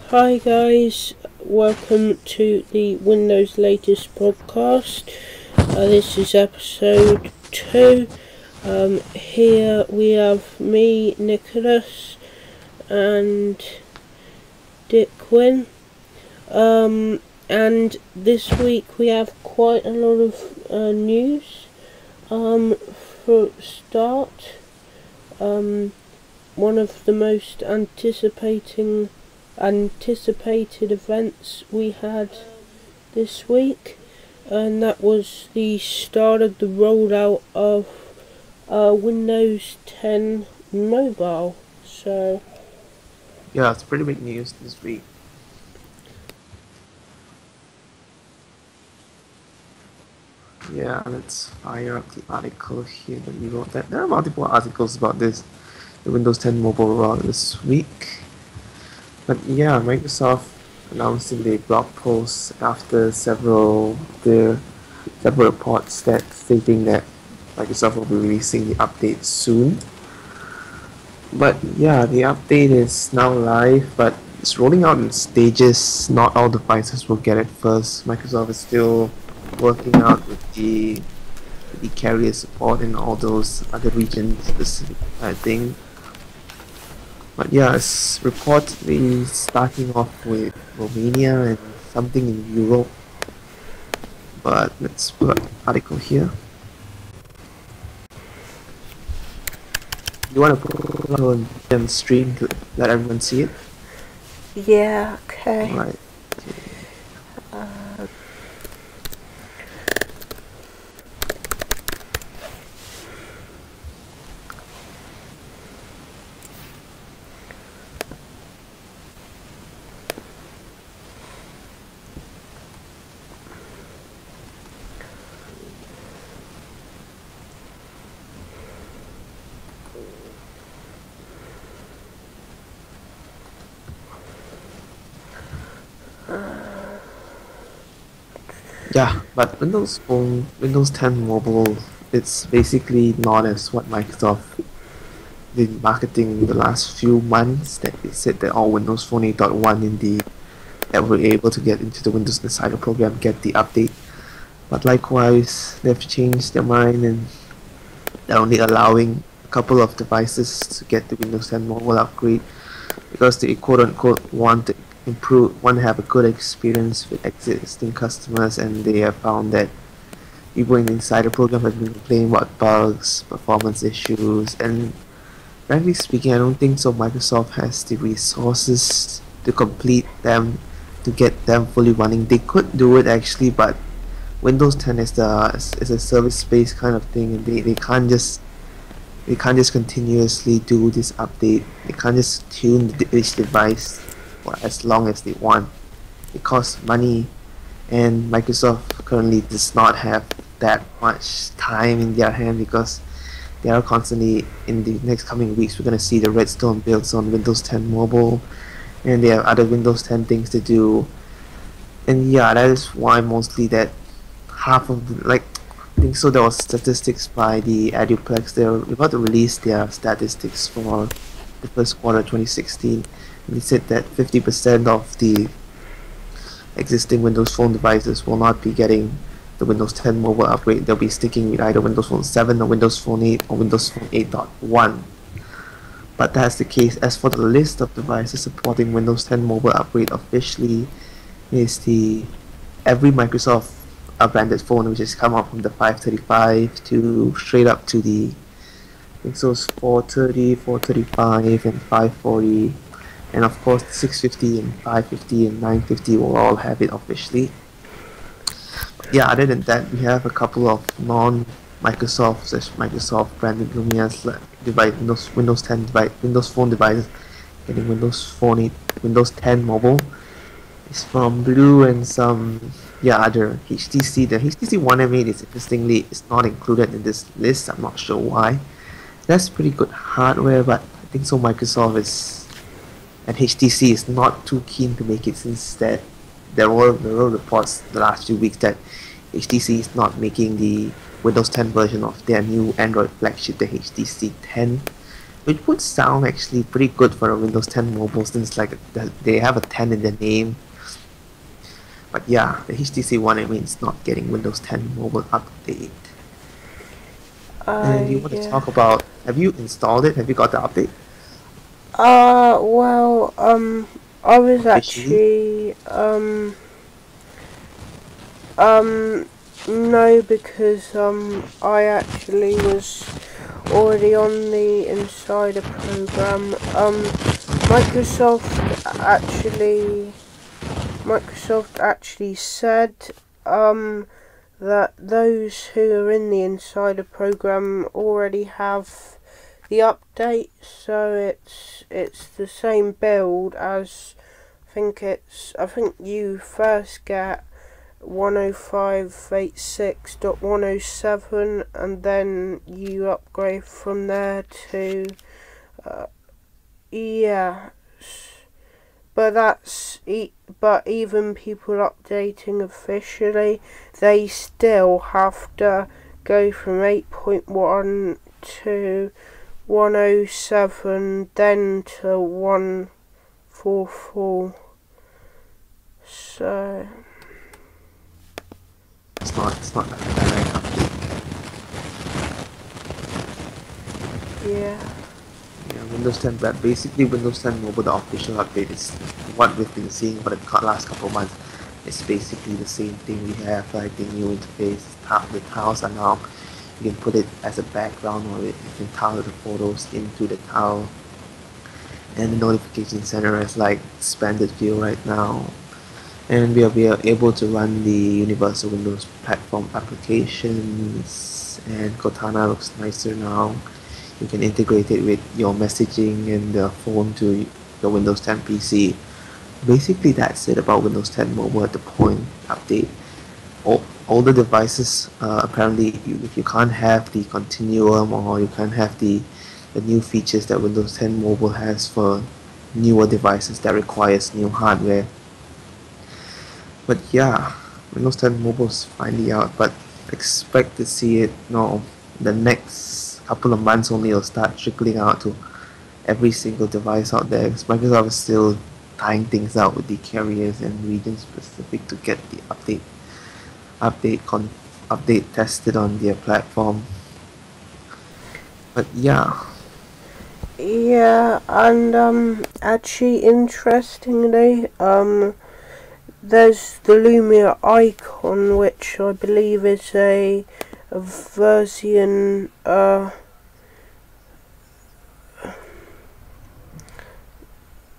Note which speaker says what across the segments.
Speaker 1: Hi guys, welcome to the Windows latest podcast. This is episode 2. Here we have me, Nicholas, and Dick Wynn. And this week we have quite a lot of news. For a start, one of the most anticipated events we had this week, and that was the start of the rollout of Windows 10 Mobile. So
Speaker 2: yeah, it's pretty big news this week. Yeah, let's fire up the article here that we wrote. That there are multiple articles about this, the Windows 10 mobile rollout this week. But yeah, Microsoft announced in the blog post after several reports stating that Microsoft will be releasing the update soon. But yeah, the update is now live, but it's rolling out in stages. Not all devices will get it first. Microsoft is still working out with the carrier support in all those other regions specific thing. But yeah, it's reportedly starting off with Romania and something in Europe. But let's put an article here. You want to put it on the stream to let everyone see it?
Speaker 1: yeah, okay.
Speaker 2: Alright. Yeah, but Windows 10 Mobile, it's basically not as what Microsoft been marketing the last few months, that they said that all Windows Phone 8.1 that were able to get into the Windows Insider program get the update. But likewise, they've changed their mind and they're only allowing a couple of devices to get the Windows 10 Mobile upgrade because they quote-unquote want to have a good experience with existing customers, and they have found that people in the Insider program have been complaining about bugs, performance issues, and frankly speaking, I don't think so Microsoft has the resources to complete them, to get them fully running. They could do it actually, but Windows 10 is a service-based kind of thing, and they can't just continuously do this update. They can't just tune each device for as long as they want. It costs money, and Microsoft currently does not have that much time in their hand because they are constantly, in the next coming weeks, we're going to see the Redstone builds on Windows 10 Mobile, and they have other Windows 10 things to do. And yeah, that is why mostly that half of the, I think so there was statistics by the Eduplex. They're about to release their statistics for the first quarter 2016. And they said that 50% of the existing Windows Phone devices will not be getting the Windows 10 mobile upgrade. They'll be sticking with either Windows Phone 7 or Windows Phone 8 or Windows Phone 8.1. But that's the case. As for the list of devices supporting Windows 10 mobile upgrade officially, is the every Microsoft branded phone, which has come up from the 535 to straight up to the, I think so, 430, 435, and 540, and of course the 650 and 550 and 950 will all have it officially. But yeah, other than that, we have a couple of non-Microsoft branded Lumia's Windows 10 Windows Phone devices getting Windows Phone 8, Windows 10 mobile. It's from Blue and some other HTC. The HTC One M8 is interestingly not included in this list. I'm not sure why. That's pretty good hardware, but I think so Microsoft and HTC is not too keen to make it, since that there were reports the last few weeks that HTC is not making the Windows 10 version of their new Android flagship, the HTC 10, which would sound actually pretty good for a Windows 10 mobile since like they have a 10 in their name. But yeah, the HTC One, I mean, it's not getting Windows 10 mobile update. And you want to
Speaker 1: Yeah.
Speaker 2: talk about, have you installed it? Have you got the update?
Speaker 1: Well, I was
Speaker 2: Officially?
Speaker 1: actually, no, because, I actually was already on the Insider program. Microsoft actually said, that those who are in the Insider program already have the update, so it's the same build as I think you first get 105.86.107 and then you upgrade from there to yeah. But even people updating officially, they still have to go from 8.1 to 107, then to 144. So
Speaker 2: It's not a direct update.
Speaker 1: yeah.
Speaker 2: Yeah, Windows 10, but basically Windows 10 Mobile, the official update is what we've been seeing for the last couple of months. It's basically the same thing we have, like the new interface, the tiles are now, you can put it as a background or you can tile the photos into the tile. And the notification center is like expanded view right now. And we are able to run the Universal Windows Platform applications, and Cortana looks nicer now. You can integrate it with your messaging and the phone to your Windows 10 PC. Basically, that's it about Windows 10 Mobile at the point update. All the devices, apparently, if you can't have the continuum or you can't have the new features that Windows 10 Mobile has for newer devices that requires new hardware. But yeah, Windows 10 Mobile is finally out, but expect to see it the next couple of months only. It'll start trickling out to every single device out there, because Microsoft is still tying things out with the carriers and region specific to get the update tested on their platform. But yeah,
Speaker 1: Yeah, and actually interestingly, there's the Lumia icon, which I believe is a version,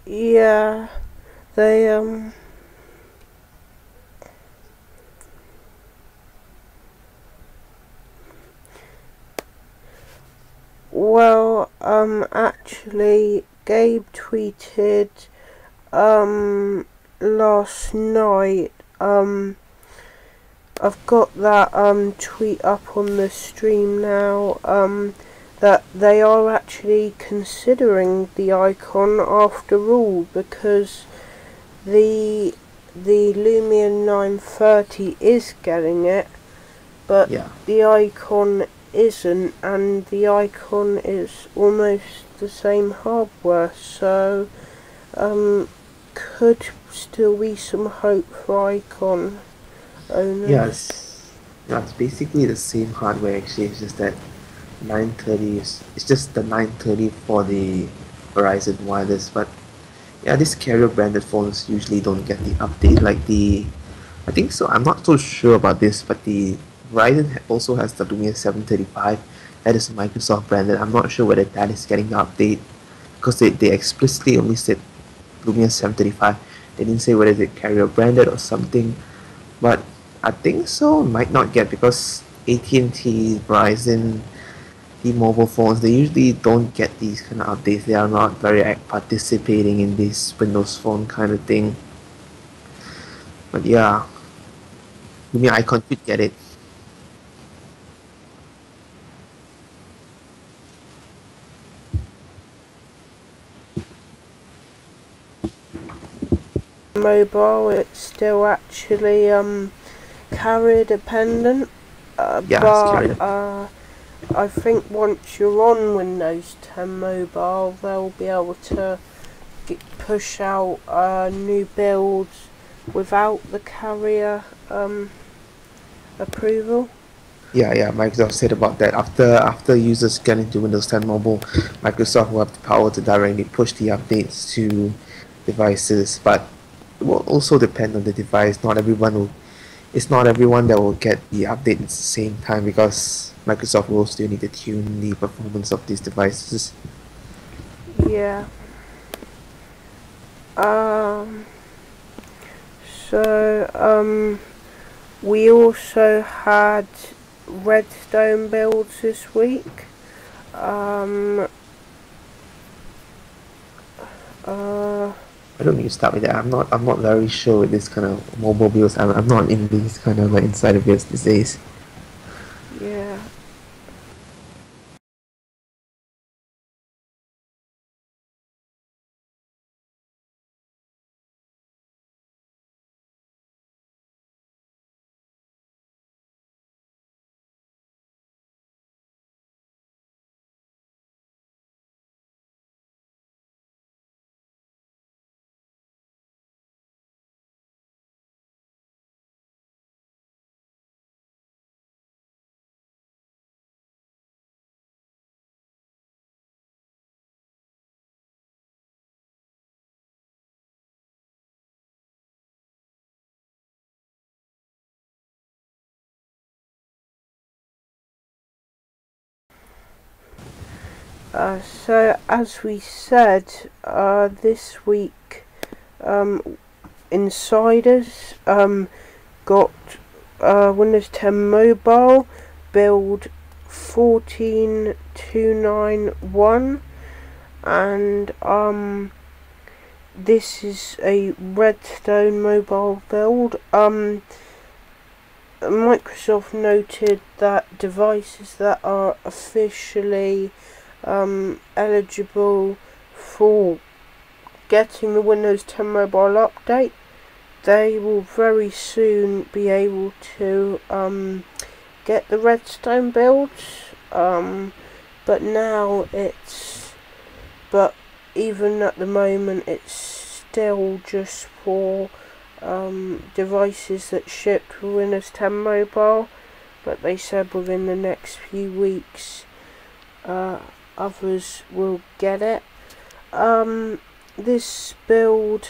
Speaker 1: yeah, they, well, actually, Gabe tweeted, last night, I've got that, tweet up on the stream now, that they are actually considering the icon after all, because the Lumia 930 is getting it, but
Speaker 2: yeah.
Speaker 1: the icon isn't, and the icon is almost the same hardware, so could still be some hope for icon owners.
Speaker 2: Yeah, it's basically the same hardware actually. It's just that 930 it's just the 930 for the Verizon wireless. But yeah, these carrier branded phones usually don't get the update like I think so. I'm not so sure about this, but the Verizon also has the Lumia 735 that is Microsoft branded. I'm not sure whether that is getting the update, because they explicitly only said Lumia 735. They didn't say whether they carrier branded or something, but I think so. Might not get, because AT&T, Verizon, the mobile phones, they usually don't get these kind of updates. They are not very participating in this Windows Phone kind of thing. But yeah, Lumia icon could get it.
Speaker 1: Mobile, it's still actually carrier dependent,
Speaker 2: Yeah, it's carrier.
Speaker 1: I think once you're on Windows 10 Mobile, they'll be able to push out new builds without the carrier approval.
Speaker 2: Yeah, Microsoft said about that. After users get into Windows 10 Mobile, Microsoft will have the power to directly push the updates to devices, but it will also depend on the device. It's not everyone that will get the update at the same time, because Microsoft will still need to tune the performance of these devices.
Speaker 1: Yeah. So we also had Redstone builds this week.
Speaker 2: I don't need to start with that. I'm not very sure with this kind of mobile builds. I'm not in these kind of like insider builds these days.
Speaker 1: Yeah. So as we said, this week, insiders got Windows 10 Mobile build 14291, and this is a Redstone mobile build. Microsoft noted that devices that are officially eligible for getting the Windows 10 Mobile update, they will very soon be able to get the Redstone builds. But even at the moment, it's still just for devices that shipped with Windows 10 Mobile. But they said within the next few weeks, others will get it. This build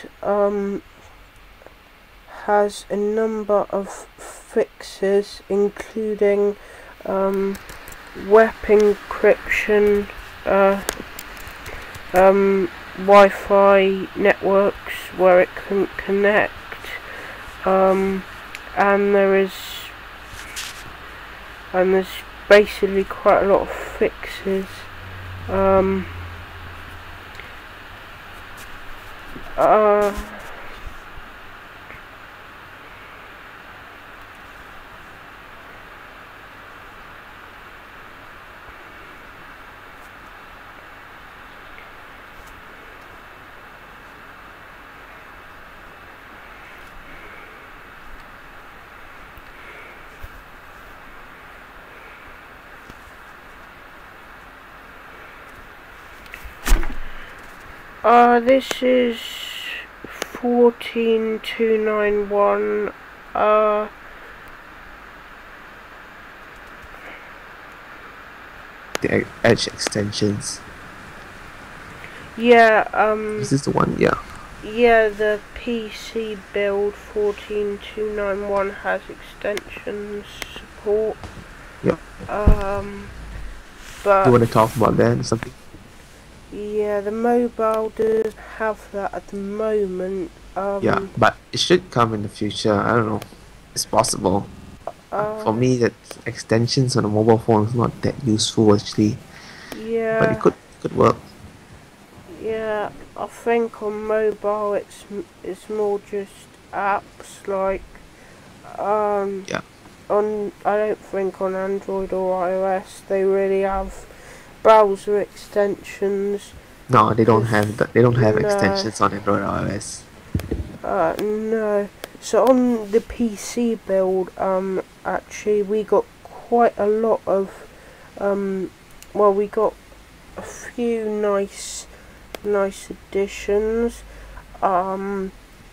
Speaker 1: has a number of fixes, including web encryption, Wi-Fi networks where it can connect, and there's basically quite a lot of fixes. This is 14291.
Speaker 2: The Edge extensions.
Speaker 1: Yeah,
Speaker 2: This is the one, yeah.
Speaker 1: Yeah, the PC build 14291 has extensions support.
Speaker 2: Yep.
Speaker 1: But
Speaker 2: You want to talk about that or something?
Speaker 1: yeah, the mobile does have that at the moment.
Speaker 2: Yeah, but it should come in the future. I don't know. It's possible. For me, that extensions on a mobile phone is not that useful actually.
Speaker 1: Yeah.
Speaker 2: But it could work.
Speaker 1: Yeah, I think on mobile it's more just apps like
Speaker 2: Yeah.
Speaker 1: I don't think on Android or iOS they really have browser extensions.
Speaker 2: No, they don't have they don't have
Speaker 1: No.
Speaker 2: extensions on Android or iOS.
Speaker 1: No. So on the PC build, actually we got quite a lot of well, we got a few nice additions.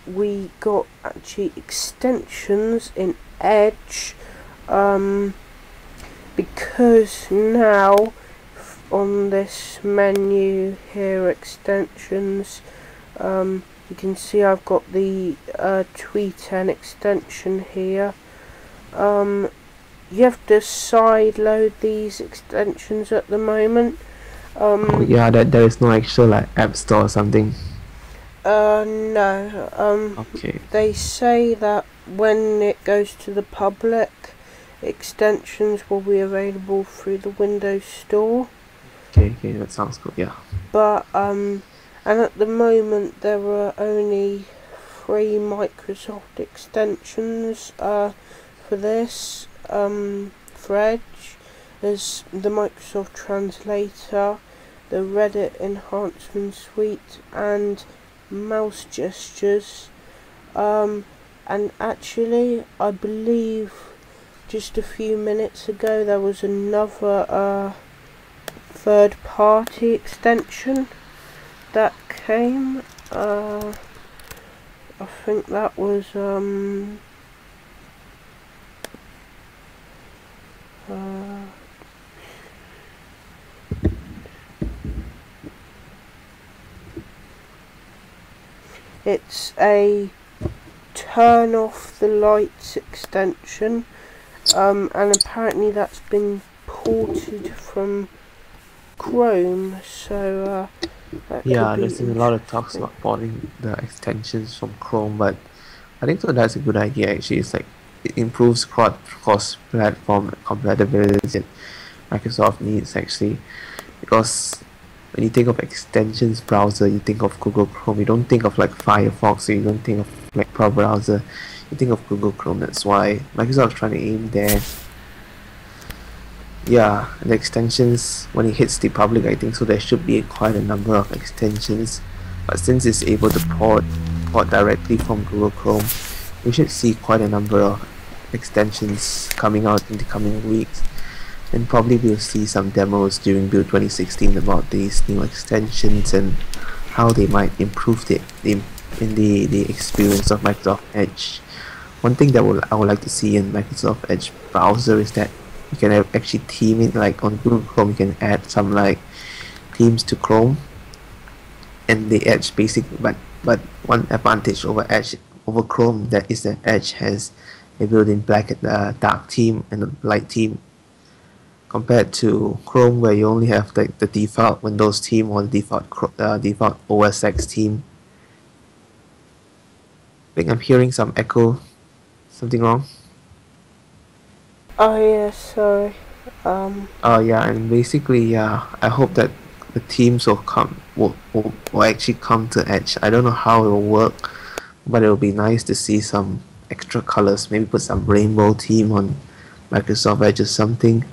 Speaker 1: We got actually extensions in Edge, because now on this menu here, extensions, you can see I've got the Tweeten extension here. You have to sideload these extensions at the moment.
Speaker 2: Oh yeah, that there is no actual like app store or something.
Speaker 1: No.
Speaker 2: Okay.
Speaker 1: They say that when it goes to the public, extensions will be available through the Windows Store.
Speaker 2: Okay, that sounds good. Yeah.
Speaker 1: But and at the moment there are only 3 Microsoft extensions for this. For Edge, there's the Microsoft Translator, the Reddit Enhancement Suite, and mouse gestures. And actually, I believe just a few minutes ago there was another third-party extension that came. I think that was it's a turn off the lights extension, and apparently that's been ported from Chrome, so that
Speaker 2: Yeah,
Speaker 1: could be
Speaker 2: there's been a lot of talks about porting the extensions from Chrome, but I think so that's a good idea actually. It's like it improves cross-platform compatibility that Microsoft needs actually, because when you think of extensions browser, you think of Google Chrome. You don't think of like Firefox, or you don't think of like Pro browser. You think of Google Chrome. That's why Microsoft is trying to aim there. Yeah, the extensions, when it hits the public, I think so there should be quite a number of extensions, but since it's able to port directly from Google Chrome, we should see quite a number of extensions coming out in the coming weeks, and probably we'll see some demos during build 2016 about these new extensions and how they might improve the experience of Microsoft Edge. One thing that I would like to see in Microsoft Edge browser is that you can actually theme it, like on Google Chrome you can add some like themes to Chrome and the Edge basic, but one advantage over Chrome that is that Edge has a built-in black dark theme and a light theme, compared to Chrome where you only have the default Windows theme or the default OS X theme. I think I'm hearing some echo. Something wrong?
Speaker 1: Oh yeah, sorry.
Speaker 2: Oh yeah, and basically yeah, I hope that the teams will actually come to Edge. I don't know how it will work, but it will be nice to see some extra colors. Maybe put some rainbow theme on Microsoft Edge or something.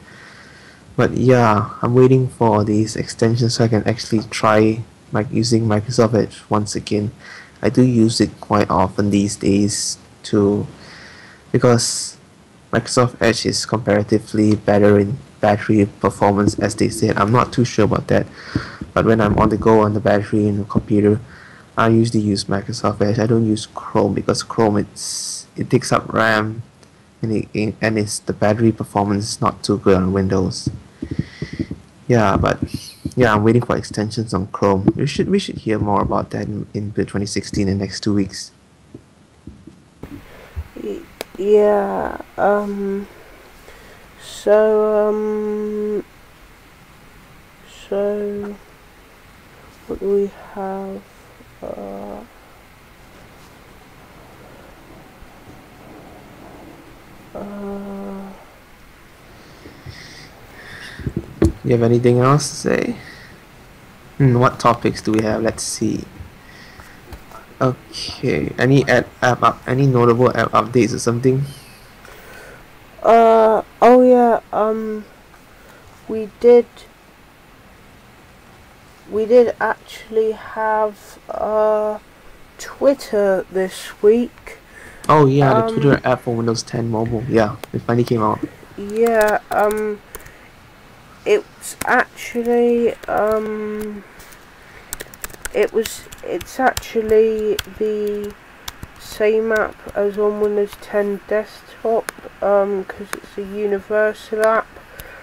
Speaker 2: But yeah, I'm waiting for these extensions so I can actually try using Microsoft Edge once again. I do use it quite often these days because Microsoft Edge is comparatively better in battery performance, as they said. I'm not too sure about that, but when I'm on the go on the battery in the computer, I usually use Microsoft Edge. I don't use Chrome because Chrome it takes up RAM and the battery performance is not too good on Windows. Yeah, but yeah, I'm waiting for extensions on Chrome. We should hear more about that in 2016 in the next 2 weeks.
Speaker 1: Yeah, so what do we have?
Speaker 2: You have anything else to say? What topics do we have? Let's see. Okay, any notable app updates or something?
Speaker 1: Oh yeah, we did actually have Twitter this week.
Speaker 2: Oh yeah, the Twitter app for Windows 10 mobile. Yeah, it finally came out.
Speaker 1: Yeah, it's actually it's actually the same app as on Windows 10 desktop, because it's a universal app.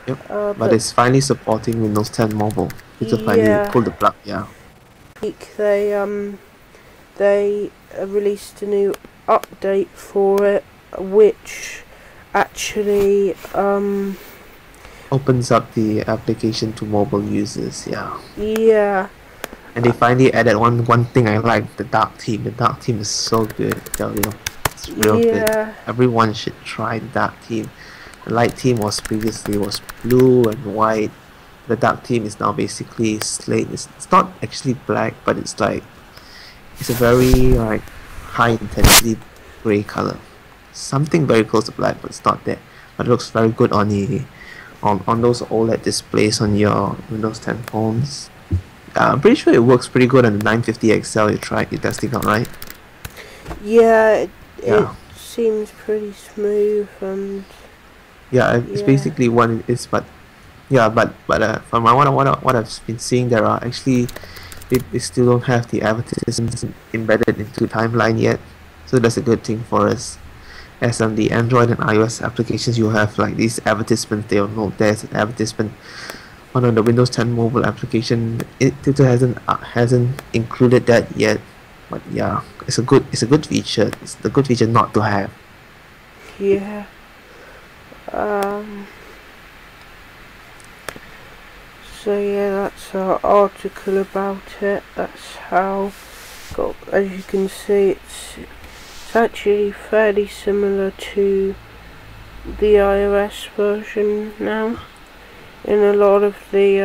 Speaker 2: Yep. But it's finally supporting Windows 10 Mobile. It's finally pulled the plug. Yeah.
Speaker 1: They released a new update for it, which actually
Speaker 2: opens up the application to mobile users. Yeah.
Speaker 1: Yeah.
Speaker 2: And they finally added one thing I like, the dark theme. The dark theme is so good, I tell you. It's real good. Everyone should try the dark theme. The light theme was previously blue and white. The dark theme is now basically slate. It's not actually black, but it's like it's a very like high intensity gray color. Something very close to black, but it's not there. But it looks very good on the on those OLED displays on your Windows 10 phones. I'm pretty sure it works pretty good on the 950 XL you're testing out, right?
Speaker 1: Yeah, it seems pretty smooth and
Speaker 2: it's basically what it is, but from what I've been seeing, there are actually they still don't have the advertisements embedded into timeline yet, so that's a good thing for us. As on the Android and iOS applications, you have like these advertisements. They'll note there's an advertisement. On the Windows 10 mobile application, it hasn't included that yet, but yeah, it's a good feature. It's a good feature not to have.
Speaker 1: Yeah. So yeah, that's our article about it. That's how. As you can see, it's actually fairly similar to the iOS version now. In a lot of the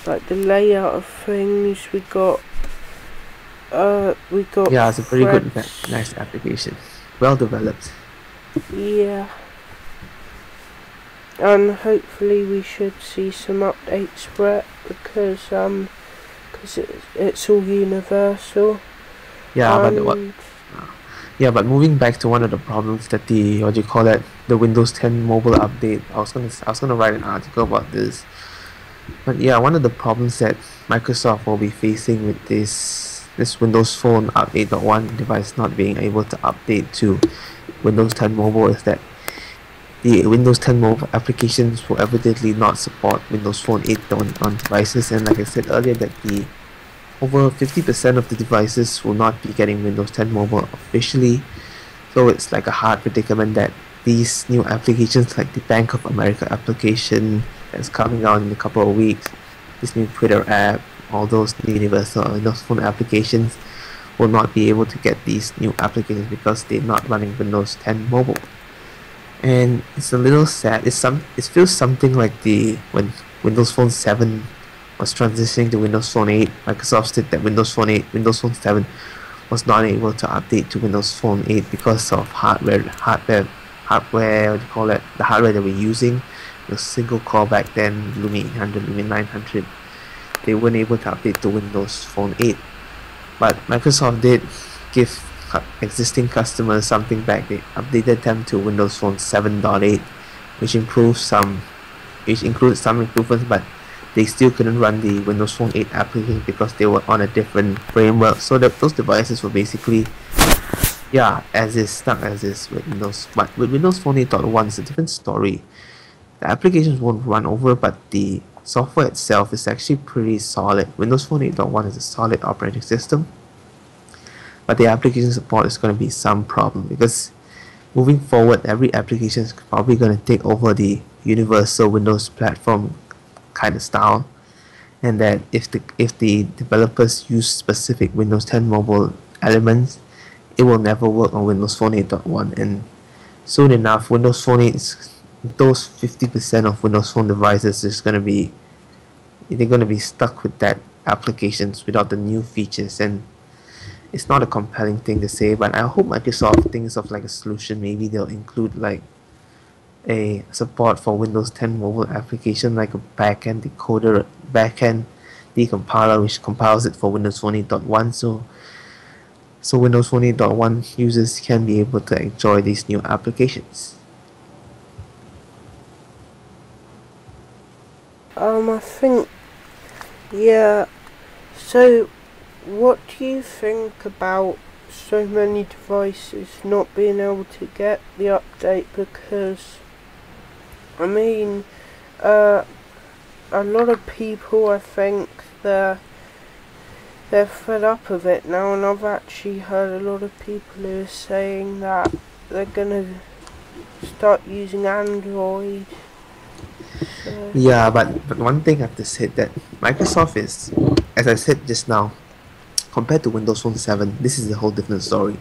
Speaker 1: like the layout of things, we got
Speaker 2: yeah, it's a pretty good, nice application, well developed.
Speaker 1: Yeah, and hopefully we should see some updates for it because it's all universal.
Speaker 2: Yeah, but moving back to one of the problems that the Windows 10 mobile update, I was gonna write an article about this. But yeah, one of the problems that Microsoft will be facing with this Windows Phone 8.1 device not being able to update to Windows 10 mobile is that the Windows 10 mobile applications will evidently not support Windows Phone 8 on devices, and like I said earlier, that over 50% of the devices will not be getting Windows 10 mobile officially. So it's like a hard predicament that these new applications like the Bank of America application that's coming out in a couple of weeks, this new Twitter app, all those new universal Windows Phone applications will not be able to get these new applications because they're not running Windows 10 mobile. And it's a little sad. It feels something like when Windows Phone 7 was transitioning to Windows Phone 8. Microsoft said that Windows Phone 7 was not able to update to Windows Phone 8 because of hardware, what do you call it? The hardware that we're using, the single core back then, Lumia 800, Lumia 900. They weren't able to update to Windows Phone 8. But Microsoft did give existing customers something back. They updated them to Windows Phone 7.8, which includes some improvements, but they still couldn't run the Windows Phone 8 application because they were on a different framework. So that those devices were basically stuck as is with Windows. But with Windows Phone 8.1, it's a different story. The applications won't run over, but the software itself is actually pretty solid. Windows Phone 8.1 is a solid operating system, but the application support is going to be some problem because moving forward, every application is probably going to take over the universal Windows platform kind of style, and that if the developers use specific Windows 10 mobile elements, it will never work on Windows Phone 8.1. And soon enough, Windows Phone 8 those 50% of Windows Phone devices they're going to be stuck with that applications without the new features. And it's not a compelling thing to say, but I hope Microsoft thinks of like a solution. Maybe they'll include like a support for Windows 10 mobile application, like a backend decoder, backend decompiler which compiles it for Windows Phone 8.1, so Windows Phone 8.1 users can be able to enjoy these new applications.
Speaker 1: I think, yeah. So, what do you think about so many devices not being able to get the update? Because, I mean, a lot of people, I think, they're fed up of it now, and I've actually heard a lot of people who are saying that they're gonna start using Android. So.
Speaker 2: Yeah, but one thing I have to say that Microsoft is, as I said just now, compared to Windows Phone 7, this is a whole different story.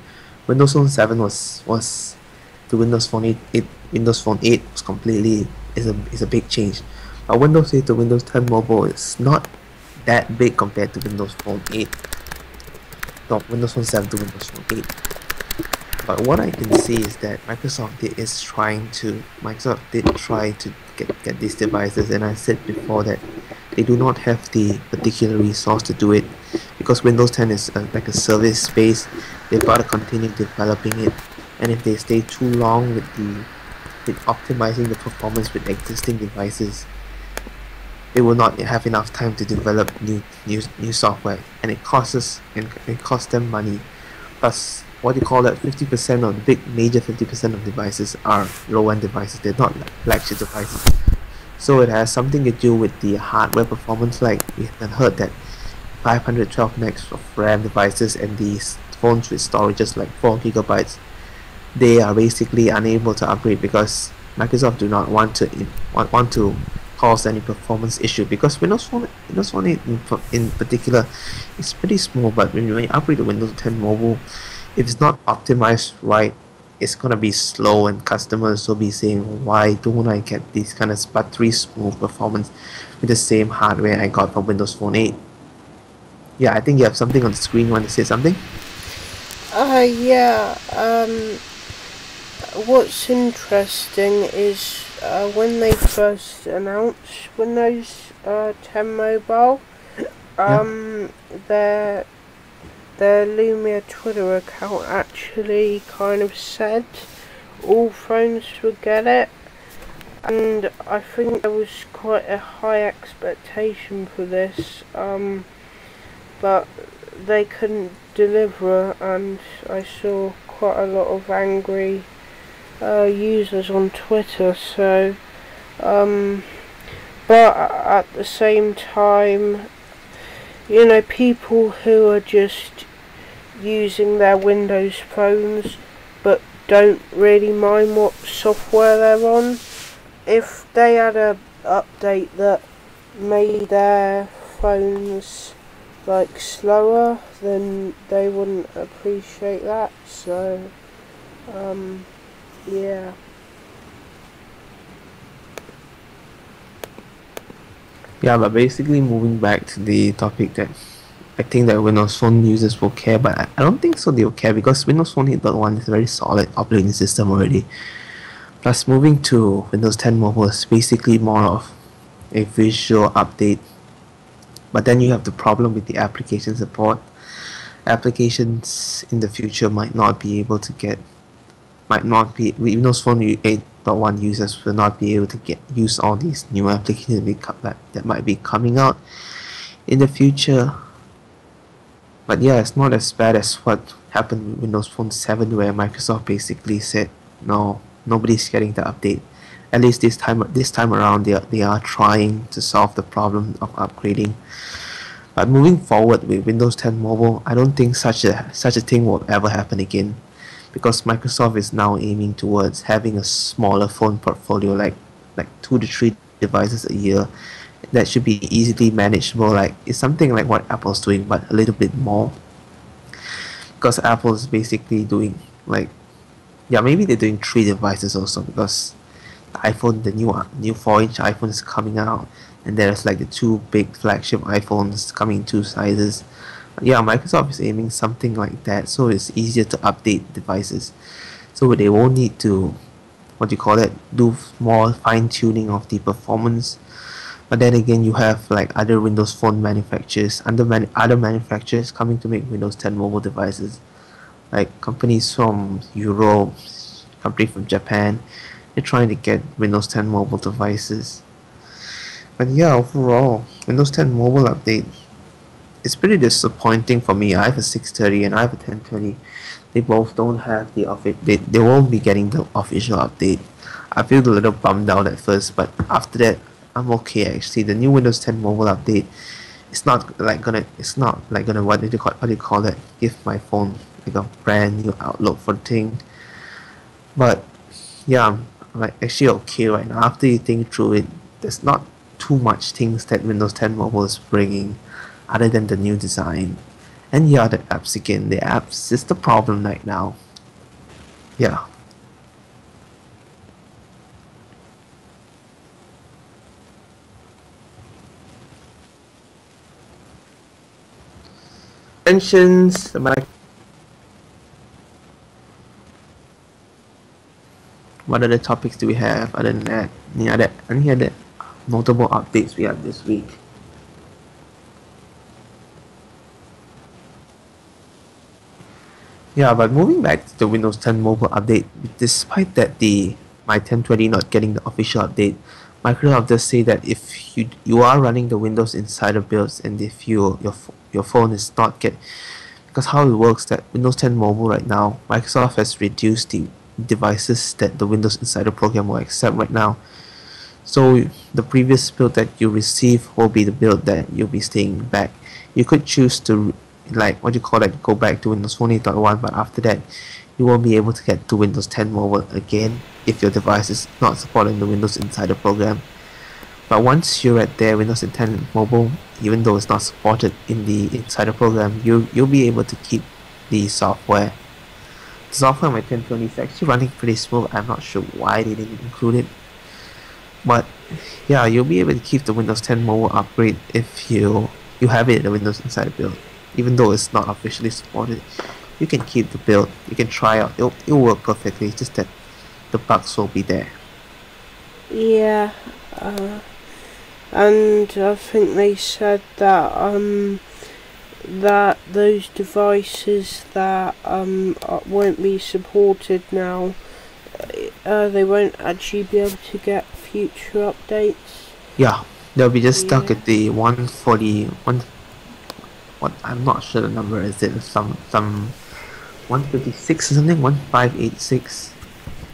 Speaker 2: Windows Phone 7 was to Windows Phone 8, Windows Phone 8 was completely is a big change. But Windows 8 to Windows 10 Mobile is not that big compared to Windows Phone 8. No, Windows Phone 7 to Windows Phone 8. But what I can see is that Microsoft did try to get these devices, and I said before that they do not have the particular resource to do it, because Windows 10 is like a service space. They've got to continue developing it, and if they stay too long with optimizing the performance with existing devices, they will not have enough time to develop new software, and it costs them money. Plus, what you call that 50% of the big major 50% of devices are low-end devices. They're not flagship devices. So it has something to do with the hardware performance. Like we have heard that 512 megs of RAM devices and these phones with storages like 4 gigabytes, they are basically unable to upgrade because Microsoft do not want to cause any performance issue, because Windows Phone 8 in particular is pretty small. But when you upgrade to Windows 10 Mobile, if it's not optimized right, it's gonna be slow, and customers will be saying, why don't I get this kind of buttery smooth performance with the same hardware I got from Windows Phone 8? Yeah, I think you have something on the screen. You want to say something?
Speaker 1: Yeah, what's interesting is when they first announced Windows 10 Mobile, their Lumia Twitter account actually kind of said all phones would get it, and I think there was quite a high expectation for this, but they couldn't deliver, and I saw quite a lot of angry users on Twitter. So but at the same time, you know, people who are just using their Windows phones but don't really mind what software they're on, if they had a update that made their phones like slower, then they wouldn't appreciate that. So yeah.
Speaker 2: Yeah, but basically moving back to the topic, that I think that Windows Phone users will care, but I don't think so they will care, because Windows Phone 8.1 is a very solid operating system already. Plus, moving to Windows 10 Mobile is basically more of a visual update. But then you have the problem with the application support. Applications in the future might not be Windows Phone 8.1 users will not be able to use all these new applications that might be coming out in the future. But yeah, it's not as bad as what happened with Windows Phone 7, where Microsoft basically said no, nobody's getting the update. At least this time around, they are trying to solve the problem of upgrading. But moving forward with Windows 10 Mobile, I don't think such a thing will ever happen again, because Microsoft is now aiming towards having a smaller phone portfolio, like 2 to 3 devices a year, that should be easily manageable. Like, it's something like what Apple's doing, but a little bit more, because Apple is basically doing maybe they're doing 3 devices also, because the new 4-inch iPhone is coming out, and there's like the 2 big flagship iPhones coming in 2 sizes. Yeah, Microsoft is aiming something like that, so it's easier to update devices, so they won't need to do more fine-tuning of the performance. But then again, you have like other Windows Phone manufacturers, other manufacturers coming to make Windows 10 mobile devices, like companies from Europe, company from Japan. They're trying to get Windows 10 mobile devices. But yeah, overall, Windows 10 mobile update is pretty disappointing for me. I have a 630 and I have a 1020. They both don't have they won't be getting the official update. I feel a little bummed out at first, but after that, I'm okay actually. The new Windows 10 mobile update, it's not like gonna what do you call it? Give my phone like a brand new outlook for thing. But yeah, I'm like actually okay right now. After you think through it, there's not too much things that Windows 10 Mobile is bringing, other than the new design. And yeah, the apps again. The apps is the problem right now. Yeah. Mentions. What other topics do we have other than that? Any other notable updates we have this week? Yeah, but moving back to the Windows 10 mobile update, despite that the my 1020 not getting the official update, Microsoft does say that if you are running the Windows Insider builds and if your phone is not get, because how it works that Windows 10 mobile right now, Microsoft has reduced the devices that the Windows Insider program will accept right now. So the previous build that you receive will be the build that you'll be staying back. You could choose to like what you call that, go back to Windows Phone 8.1, but after that you won't be able to get to Windows 10 mobile again if your device is not supporting the Windows Insider program. But once you're at there, Windows 10 mobile, even though it's not supported in the Insider program, you'll be able to keep the software. The software on my 1020 is actually running pretty smooth. I'm not sure why they didn't include it. But yeah, you'll be able to keep the Windows 10 mobile upgrade if you have it in the Windows Insider build. Even though it's not officially supported, you can keep the build. You can try out. It'll work perfectly. It's just that the bugs will be there.
Speaker 1: Yeah, and I think they said that that those devices that won't be supported now, they won't actually be able to get future updates.
Speaker 2: Yeah, they'll be just stuck at the 141. What, I'm not sure the number is it, some 156 or something, 1586,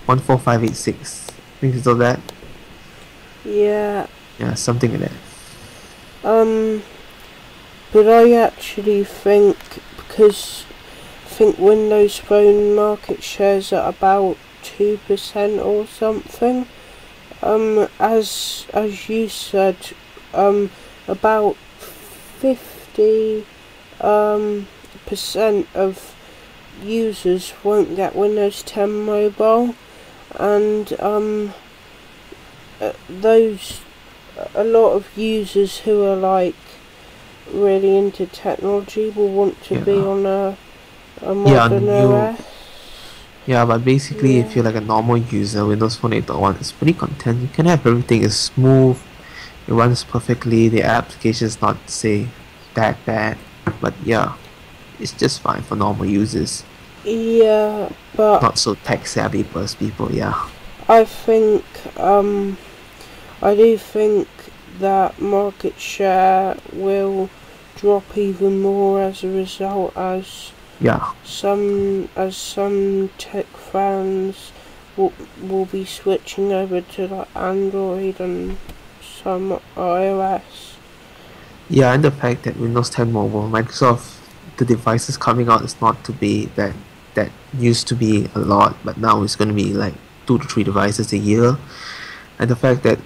Speaker 2: 14586. I think it's all that.
Speaker 1: Yeah.
Speaker 2: Yeah, something like that.
Speaker 1: But I actually think, because I think Windows Phone market shares at about 2% or something. As you said, about 50 percent of users won't get Windows 10 mobile, and a lot of users who are like really into technology will want to be on a modern OS.
Speaker 2: Yeah, but basically if you're like a normal user, Windows Phone 8.1 is pretty content. You can have everything is smooth, it runs perfectly, the application is not say that bad, but yeah, it's just fine for normal users.
Speaker 1: Yeah, but
Speaker 2: not so tech savvy plus people. Yeah,
Speaker 1: I think I do think that market share will drop even more as a result, as some tech fans will be switching over to like Android and some iOS.
Speaker 2: Yeah, and the fact that Windows 10 Mobile, Microsoft, the devices coming out is not to be that used to be a lot, but now it's going to be like 2 to 3 devices a year. And the fact that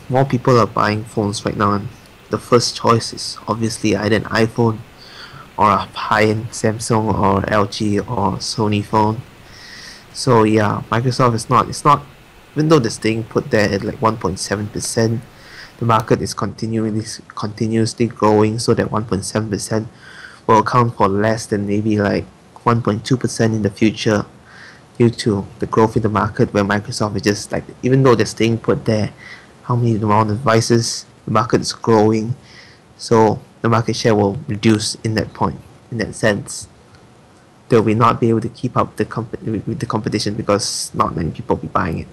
Speaker 2: more people are buying phones right now, and the first choice is obviously either an iPhone or a high-end Samsung or LG or Sony phone. So yeah, Microsoft it's not even though this thing put there at like 1.7%, the market is continuously growing, so that 1.7% will account for less than maybe like 1.2% in the future, due to the growth in the market, where Microsoft is just like, even though they're staying put there, how many amount of devices, the market is growing, so the market share will reduce in that point. In that sense, they will not be able to keep up with the competition, because not many people will be buying it.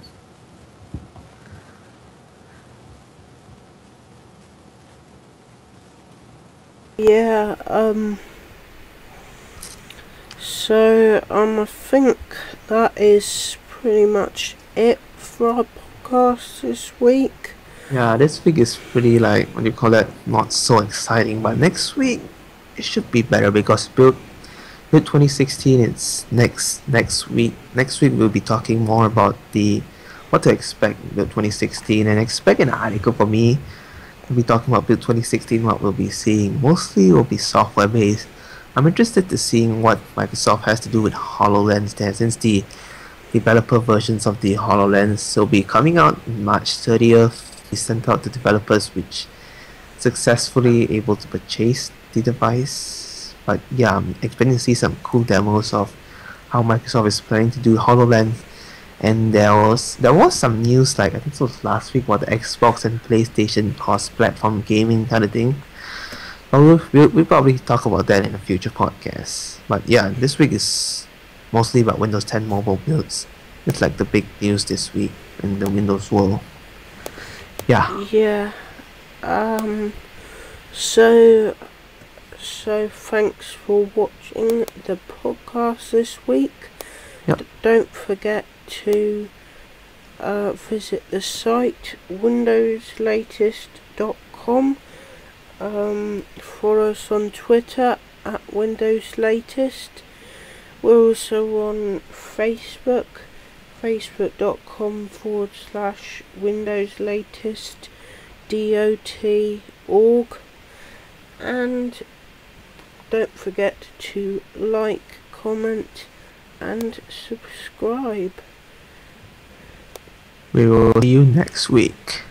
Speaker 1: Yeah, so I think that is pretty much it for our podcast this week.
Speaker 2: Yeah, this week is pretty like what do you call that? Not so exciting, but next week it should be better because build 2016 it's next week. Next week we'll be talking more about the what to expect build 2016 and expect an article for me. We'll be talking about build 2016, what we'll be seeing. Mostly will be software based. I'm interested to seeing what Microsoft has to do with HoloLens there since the developer versions of the HoloLens will be coming out on March 30th. We sent out to developers which successfully able to purchase the device. But yeah, I'm expecting to see some cool demos of how Microsoft is planning to do HoloLens. And there was some news like I think it was last week about the Xbox and PlayStation cross-platform gaming kind of thing. But we'll probably talk about that in a future podcast. But yeah, this week is mostly about Windows 10 mobile builds. It's like the big news this week in the Windows world. Yeah.
Speaker 1: Yeah. So thanks for watching the podcast this week.
Speaker 2: Yep.
Speaker 1: Don't forget to visit the site windowslatest.com. Follow us on Twitter at windowslatest. We're also on Facebook, facebook.com/windowslatest.org, and don't forget to like, comment and subscribe.
Speaker 2: We will see you next week.